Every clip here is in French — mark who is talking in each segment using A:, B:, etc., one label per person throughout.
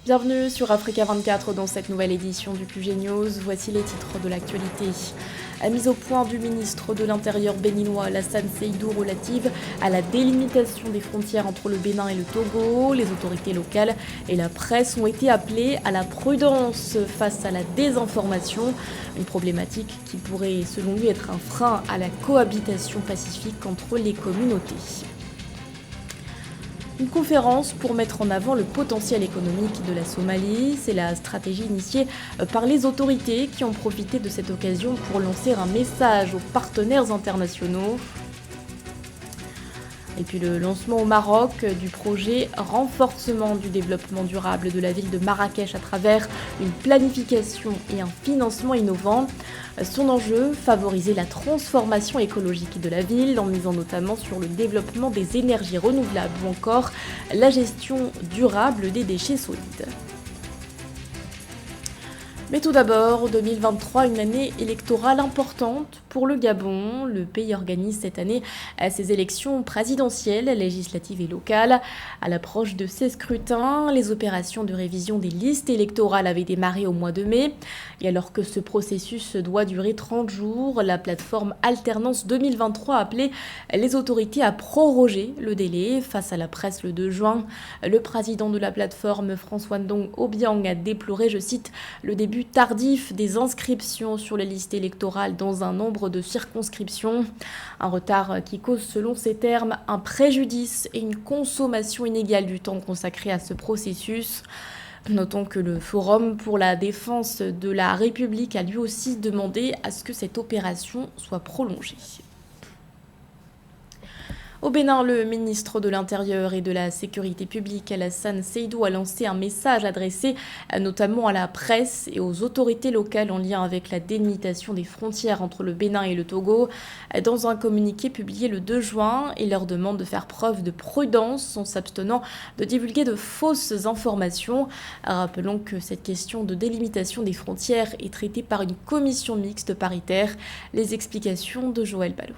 A: Bienvenue sur Africa 24 dans cette nouvelle édition du QG News. Voici les titres de l'actualité. La mise au point du ministre de l'Intérieur béninois Alassane Seydou relative à la délimitation des frontières entre le Bénin et le Togo. Les autorités locales et la presse ont été appelées à la prudence face à la désinformation. Une problématique qui pourrait, selon lui, être un frein à la cohabitation pacifique entre les communautés. Une conférence pour mettre en avant le potentiel économique de la Somalie. C'est la stratégie initiée par les autorités qui ont profité de cette occasion pour lancer un message aux partenaires internationaux. Et puis le lancement au Maroc du projet renforcement du développement durable de la ville de Marrakech à travers une planification et un financement innovant. Son enjeu, favoriser la transformation écologique de la ville en misant notamment sur le développement des énergies renouvelables ou encore la gestion durable des déchets solides. Mais tout d'abord, 2023, une année électorale importante pour le Gabon. Le pays organise cette année ses élections présidentielles, législatives et locales. À l'approche de ces scrutins, les opérations de révision des listes électorales avaient démarré au mois de mai. Et alors que ce processus doit durer 30 jours, la plateforme Alternance 2023 a appelé les autorités à proroger le délai. Face à la presse le 2 juin, le président de la plateforme, François Ndong Obiang, a déploré, je cite, le début tardif des inscriptions sur les listes électorales dans un nombre de circonscriptions. Un retard qui cause, selon ses termes, un préjudice et une consommation inégale du temps consacré à ce processus. Notons que le Forum pour la défense de la République a lui aussi demandé à ce que cette opération soit prolongée. Au Bénin, le ministre de l'Intérieur et de la Sécurité publique, Alassane Seydou, a lancé un message adressé notamment à la presse et aux autorités locales en lien avec la délimitation des frontières entre le Bénin et le Togo. Dans un communiqué publié le 2 juin, il leur demande de faire preuve de prudence en s'abstenant de divulguer de fausses informations. Rappelons que cette question de délimitation des frontières est traitée par une commission mixte paritaire. Les explications de Joël Ballot.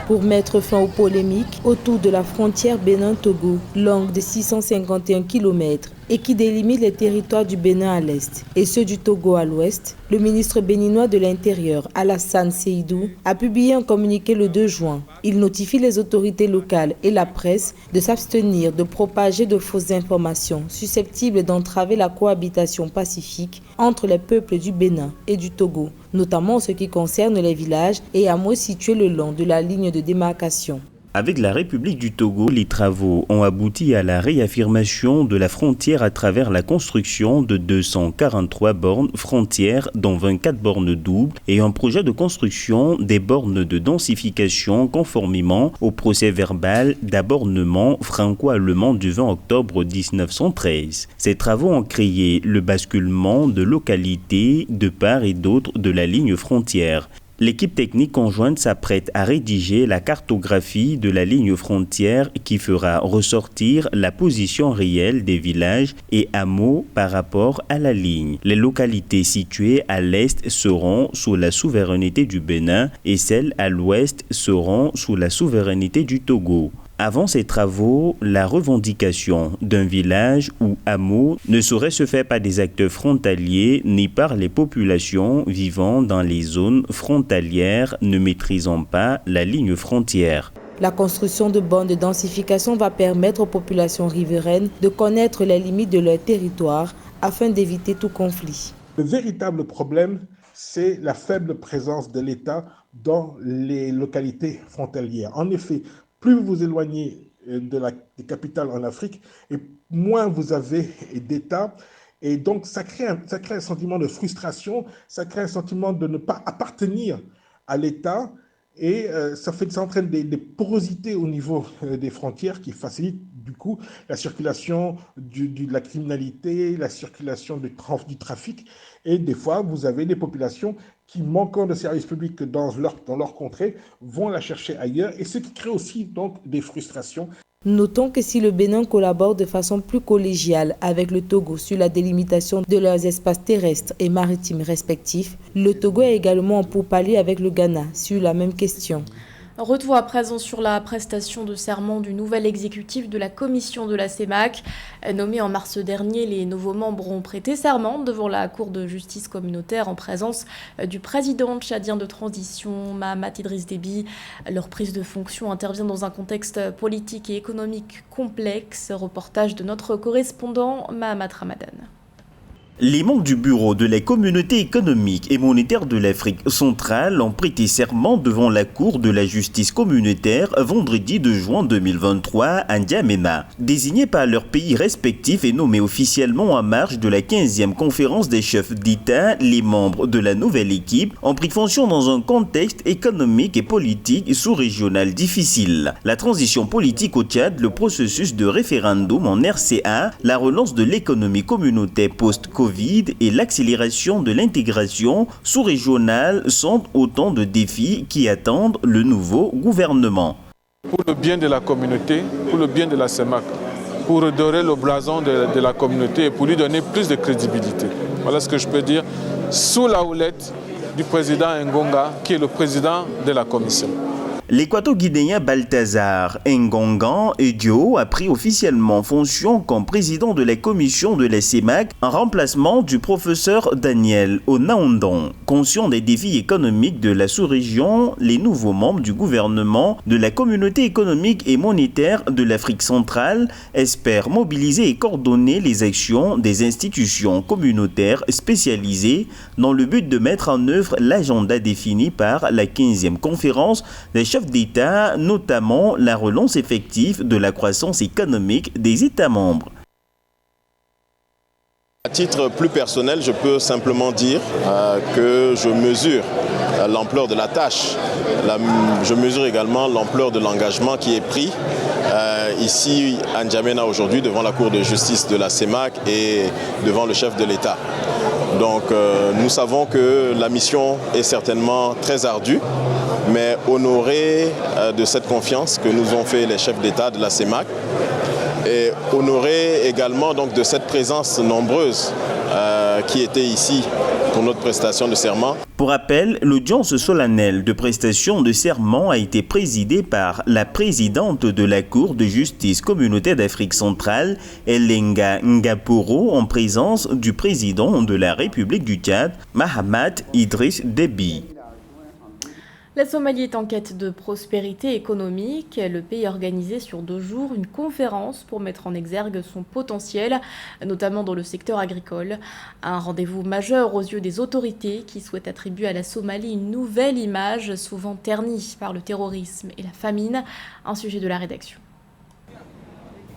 B: Pour mettre fin aux polémiques autour de la frontière Bénin-Togo, longue de 651 km et qui délimite les territoires du Bénin à l'est et ceux du Togo à l'ouest, le ministre béninois de l'Intérieur, Alassane Seydou, a publié un communiqué le 2 juin. Il notifie les autorités locales et la presse de s'abstenir de propager de fausses informations susceptibles d'entraver la cohabitation pacifique entre les peuples du Bénin et du Togo, notamment en ce qui concerne les villages et hameaux situés le long de la ligne de démarcation.
C: Avec la République du Togo, les travaux ont abouti à la réaffirmation de la frontière à travers la construction de 243 bornes frontières, dont 24 bornes doubles, et un projet de construction des bornes de densification conformément au procès verbal d'abornement franco-allemand du 20 octobre 1913. Ces travaux ont créé le basculement de localités de part et d'autre de la ligne frontière. L'équipe technique conjointe s'apprête à rédiger la cartographie de la ligne frontière qui fera ressortir la position réelle des villages et hameaux par rapport à la ligne. Les localités situées à l'est seront sous la souveraineté du Bénin et celles à l'ouest seront sous la souveraineté du Togo. Avant ces travaux, la revendication d'un village ou hameau ne saurait se faire par des acteurs frontaliers ni par les populations vivant dans les zones frontalières ne maîtrisant pas la ligne frontière.
B: La construction de bornes de densification va permettre aux populations riveraines de connaître les limites de leur territoire afin d'éviter tout conflit.
D: Le véritable problème, c'est la faible présence de l'État dans les localités frontalières. En effet, plus vous vous éloignez des capitales en Afrique, et moins vous avez d'État. Et donc, ça crée un sentiment de frustration, ça crée un sentiment de ne pas appartenir à l'État. Et ça entraîne des porosités au niveau des frontières qui facilitent du coup la circulation de la criminalité, la circulation du trafic. Et des fois, vous avez des populations qui, manquant de services publics dans leur contrée, vont la chercher ailleurs. Et ce qui crée aussi donc des frustrations.
B: Notons que si le Bénin collabore de façon plus collégiale avec le Togo sur la délimitation de leurs espaces terrestres et maritimes respectifs, le Togo est également en pourparlers avec le Ghana sur la même question.
A: Retour à présent sur la prestation de serment du nouvel exécutif de la commission de la CEMAC. Nommé en mars dernier, les nouveaux membres ont prêté serment devant la Cour de justice communautaire en présence du président tchadien de transition, Mahamat Idriss Déby. Leur prise de fonction intervient dans un contexte politique et économique complexe. Reportage de notre correspondant Mahamat Ramadan.
C: Les membres du bureau de la communauté économique et monétaire de l'Afrique centrale ont prêté serment devant la Cour de la justice communautaire vendredi 2 juin 2023 à N'Djamena. Désignés par leurs pays respectifs et nommés officiellement en marge de la 15e conférence des chefs d'État, les membres de la nouvelle équipe ont pris fonction dans un contexte économique et politique sous-régional difficile. La transition politique au Tchad, le processus de référendum en RCA, la relance de l'économie communautaire post-Covid et l'accélération de l'intégration sous-régionale sont autant de défis qui attendent le nouveau gouvernement.
E: Pour le bien de la communauté, pour le bien de la CEMAC, pour redorer le blason de la communauté et pour lui donner plus de crédibilité. Voilà ce que je peux dire, sous la houlette du président Ngonga, qui est le président de la commission.
C: L'équato-guinéen Balthazar Ngongan Edio a pris officiellement fonction comme président de la commission de la CEMAC en remplacement du professeur Daniel Onaondon. Conscient des défis économiques de la sous-région, les nouveaux membres du gouvernement de la communauté économique et monétaire de l'Afrique centrale espèrent mobiliser et coordonner les actions des institutions communautaires spécialisées dans le but de mettre en œuvre l'agenda défini par la 15e conférence des chefs d'État, notamment la relance effective de la croissance économique des États membres.
F: À titre plus personnel, je peux simplement dire que je mesure l'ampleur de la tâche. Je mesure également l'ampleur de l'engagement qui est pris ici à N'Djamena aujourd'hui devant la Cour de justice de la CEMAC et devant le chef de l'État. Donc nous savons que la mission est certainement très ardue, mais honoré de cette confiance que nous ont fait les chefs d'État de la CEMAC et honoré également donc de cette présence nombreuse qui était ici pour notre prestation de serment.
C: Pour rappel, l'audience solennelle de prestation de serment a été présidée par la présidente de la Cour de justice communautaire d'Afrique centrale, Elenga Ngaporo, en présence du président de la République du Tchad, Mahamat Idriss Déby.
A: La Somalie est en quête de prospérité économique. Le pays a organisé sur 2 jours une conférence pour mettre en exergue son potentiel, notamment dans le secteur agricole. Un rendez-vous majeur aux yeux des autorités qui souhaitent attribuer à la Somalie une nouvelle image souvent ternie par le terrorisme et la famine. Un sujet de la rédaction.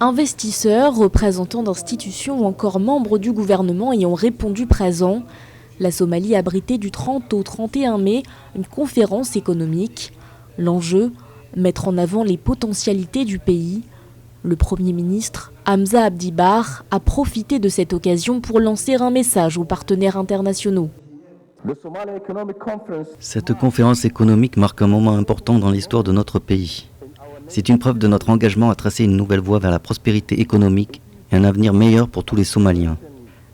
A: Investisseurs, représentants d'institutions ou encore membres du gouvernement y ont répondu présents. La Somalie a abrité du 30 au 31 mai une conférence économique. L'enjeu, mettre en avant les potentialités du pays. Le Premier ministre, Hamza Abdi Barre, a profité de cette occasion pour lancer un message aux partenaires internationaux.
G: Cette conférence économique marque un moment important dans l'histoire de notre pays. C'est une preuve de notre engagement à tracer une nouvelle voie vers la prospérité économique et un avenir meilleur pour tous les Somaliens.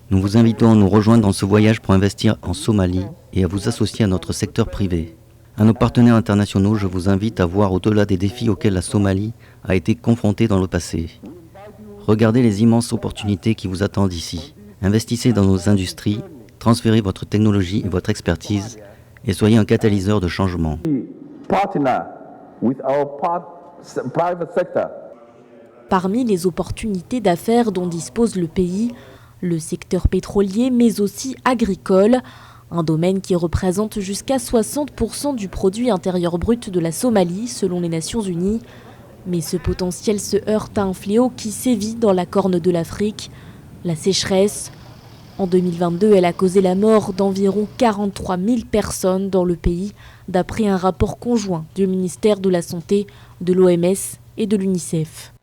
G: Nous vous invitons à nous rejoindre dans ce voyage pour investir en Somalie et à vous associer à notre secteur privé. À nos partenaires internationaux, je vous invite à voir au-delà des défis auxquels la Somalie a été confrontée dans le passé. Regardez les immenses opportunités qui vous attendent ici. Investissez dans nos industries, transférez votre technologie et votre expertise et soyez un catalyseur de changement.
A: Parmi les opportunités d'affaires dont dispose le pays, le secteur pétrolier mais aussi agricole, un domaine qui représente jusqu'à 60% du produit intérieur brut de la Somalie selon les Nations Unies. Mais ce potentiel se heurte à un fléau qui sévit dans la corne de l'Afrique, la sécheresse. En 2022, elle a causé la mort d'environ 43 000 personnes dans le pays, d'après un rapport conjoint du ministère de la Santé, de l'OMS et de l'UNICEF.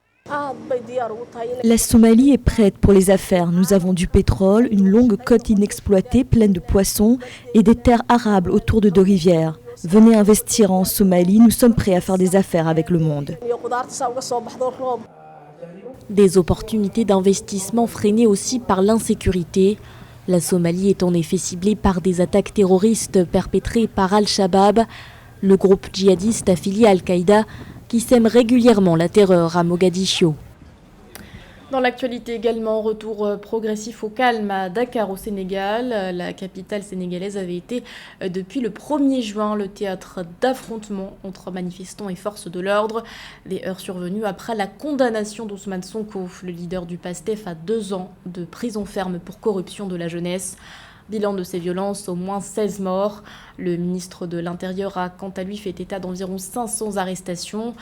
H: La Somalie est prête pour les affaires. Nous avons du pétrole, une longue côte inexploitée pleine de poissons et des terres arables autour de 2 rivières. Venez investir en Somalie, nous sommes prêts à faire des affaires avec le monde.
A: Des opportunités d'investissement freinées aussi par l'insécurité. La Somalie est en effet ciblée par des attaques terroristes perpétrées par Al-Shabaab.
H: le groupe djihadiste affilié à Al-Qaïda qui sème régulièrement la terreur à Mogadiscio.
A: Dans l'actualité également, retour progressif au calme à Dakar au Sénégal. La capitale sénégalaise avait été depuis le 1er juin le théâtre d'affrontements entre manifestants et forces de l'ordre. Des heurts survenus après la condamnation d'Ousmane Sonko, le leader du PASTEF, à 2 ans de prison ferme pour corruption de la jeunesse. Bilan de ces violences, au moins 16 morts. Le ministre de l'Intérieur a quant à lui fait état d'environ 500 arrestations.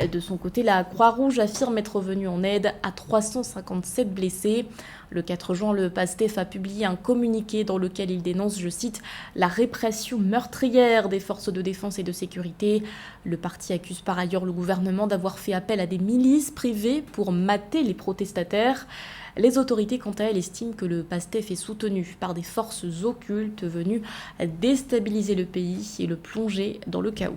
A: De son côté, la Croix-Rouge affirme être venue en aide à 357 blessés. Le 4 juin, le PASTEF a publié un communiqué dans lequel il dénonce, je cite, « la répression meurtrière des forces de défense et de sécurité ». Le parti accuse par ailleurs le gouvernement d'avoir fait appel à des milices privées pour mater les protestataires. Les autorités, quant à elles, estiment que le PASTEF est soutenu par des forces occultes venues déstabiliser le pays et le plonger dans le chaos.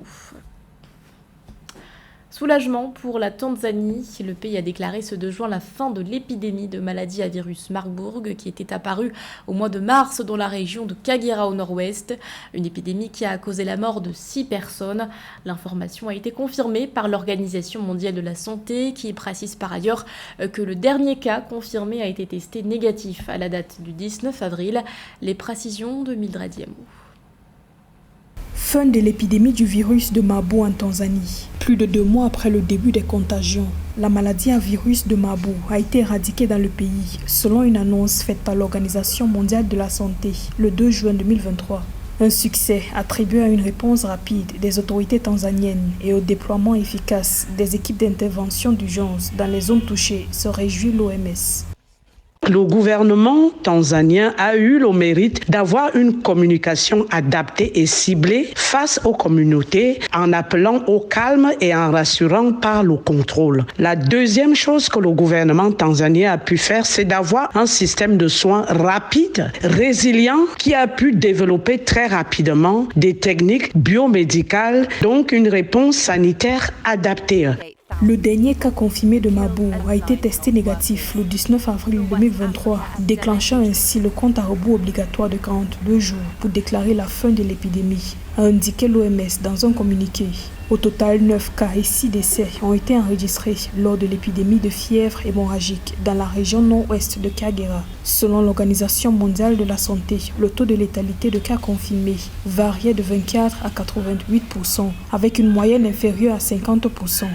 A: Soulagement pour la Tanzanie. Le pays a déclaré ce 2 juin la fin de l'épidémie de maladie à virus Marburg qui était apparue au mois de mars dans la région de Kagera au nord-ouest. Une épidémie qui a causé la mort de 6 personnes. L'information a été confirmée par l'Organisation mondiale de la santé qui précise par ailleurs que le dernier cas confirmé a été testé négatif à la date du 19 avril. Les précisions de Mildred Diamou.
I: Fin de l'épidémie du virus de Marburg en Tanzanie. Plus de 2 mois après le début des contagions, la maladie à virus de Marburg a été éradiquée dans le pays, selon une annonce faite par l'Organisation mondiale de la santé le 2 juin 2023. Un succès attribué à une réponse rapide des autorités tanzaniennes et au déploiement efficace des équipes d'intervention d'urgence dans les zones touchées, se réjouit l'OMS.
J: Le gouvernement tanzanien a eu le mérite d'avoir une communication adaptée et ciblée face aux communautés en appelant au calme et en rassurant par le contrôle. La deuxième chose que le gouvernement tanzanien a pu faire, c'est d'avoir un système de soins rapide, résilient, qui a pu développer très rapidement des techniques biomédicales, donc une réponse sanitaire adaptée.
I: Le dernier cas confirmé de Marburg a été testé négatif le 19 avril 2023, déclenchant ainsi le compte à rebours obligatoire de 42 jours pour déclarer la fin de l'épidémie, a indiqué l'OMS dans un communiqué. Au total, 9 cas et 6 décès ont été enregistrés lors de l'épidémie de fièvre hémorragique dans la région nord-ouest de Kagera. Selon l'Organisation mondiale de la santé, le taux de létalité de cas confirmés variait de 24 à 88%, avec une moyenne inférieure à 50%.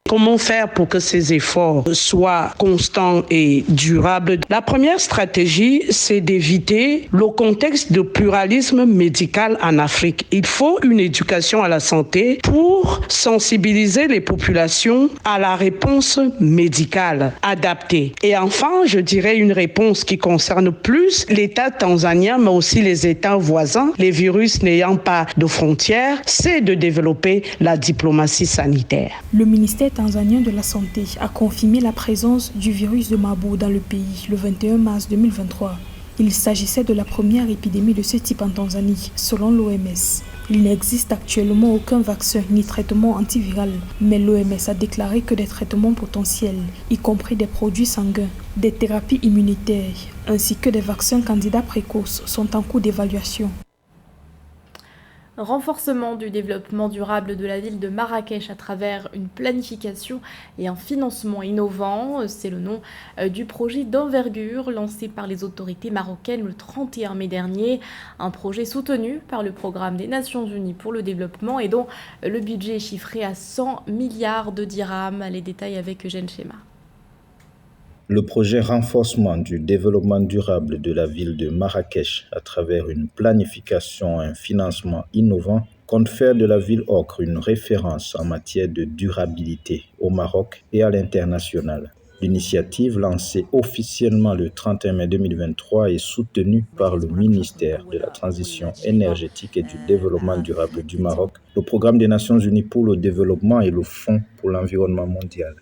J: Comment faire pour que ces efforts soient constants et durables? La première stratégie, c'est d'éviter le contexte de pluralisme médical en Afrique. Il faut une éducation à la santé pour sensibiliser les populations à la réponse médicale adaptée. Et enfin, je dirais une réponse qui concerne plus l'État tanzanien, mais aussi les États voisins, les virus n'ayant pas de frontières, c'est de développer la diplomatie sanitaire.
I: Le ministère tanzanien de la Santé a confirmé la présence du virus de Marburg dans le pays le 21 mars 2023. Il s'agissait de la première épidémie de ce type en Tanzanie, selon l'OMS. Il n'existe actuellement aucun vaccin ni traitement antiviral, mais l'OMS a déclaré que des traitements potentiels, y compris des produits sanguins, des thérapies immunitaires, ainsi que des vaccins candidats précoces, sont en cours d'évaluation.
A: Renforcement du développement durable de la ville de Marrakech à travers une planification et un financement innovant. C'est le nom du projet d'envergure lancé par les autorités marocaines le 31 mai dernier. Un projet soutenu par le programme des Nations Unies pour le développement et dont le budget est chiffré à 100 milliards de dirhams. Les détails avec Eugène Schéma.
K: Le projet renforcement du développement durable de la ville de Marrakech à travers une planification et un financement innovant compte faire de la ville ocre une référence en matière de durabilité au Maroc et à l'international. L'initiative, lancée officiellement le 31 mai 2023, est soutenue par le ministère de la Transition énergétique et du Développement durable du Maroc, le Programme des Nations Unies pour le développement et le Fonds pour l'environnement mondial.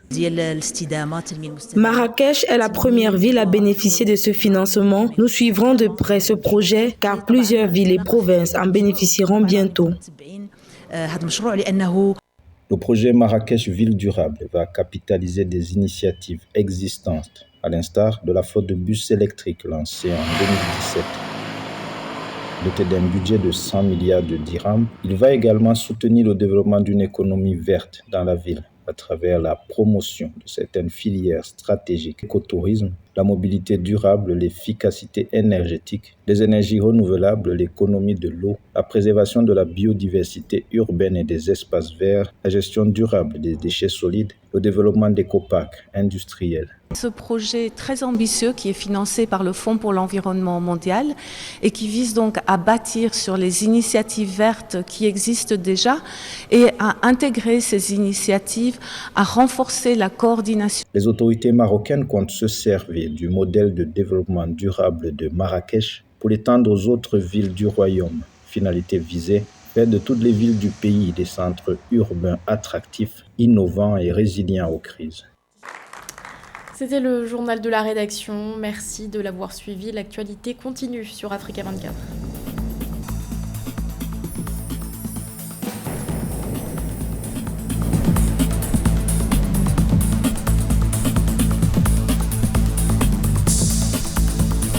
B: Marrakech est la première ville à bénéficier de ce financement. Nous suivrons de près ce projet car plusieurs villes et provinces en bénéficieront bientôt.
K: Le projet Marrakech Ville Durable va capitaliser des initiatives existantes, à l'instar de la flotte de bus électriques lancée en 2017. Doté d'un budget de 100 milliards de dirhams, il va également soutenir le développement d'une économie verte dans la ville à travers la promotion de certaines filières stratégiques, l'écotourisme, la mobilité durable, l'efficacité énergétique, les énergies renouvelables, l'économie de l'eau, la préservation de la biodiversité urbaine et des espaces verts, la gestion durable des déchets solides, le développement d'écoparcs industriels.
L: Ce projet très ambitieux qui est financé par le Fonds pour l'environnement mondial et qui vise donc à bâtir sur les initiatives vertes qui existent déjà et à intégrer ces initiatives, à renforcer la coordination.
K: Les autorités marocaines comptent se servir du modèle de développement durable de Marrakech pour l'étendre aux autres villes du royaume. Finalité visée, faire de toutes les villes du pays des centres urbains attractifs, innovants et résilients aux crises.
A: C'était le journal de la rédaction. Merci de l'avoir suivi. L'actualité continue sur Africa 24.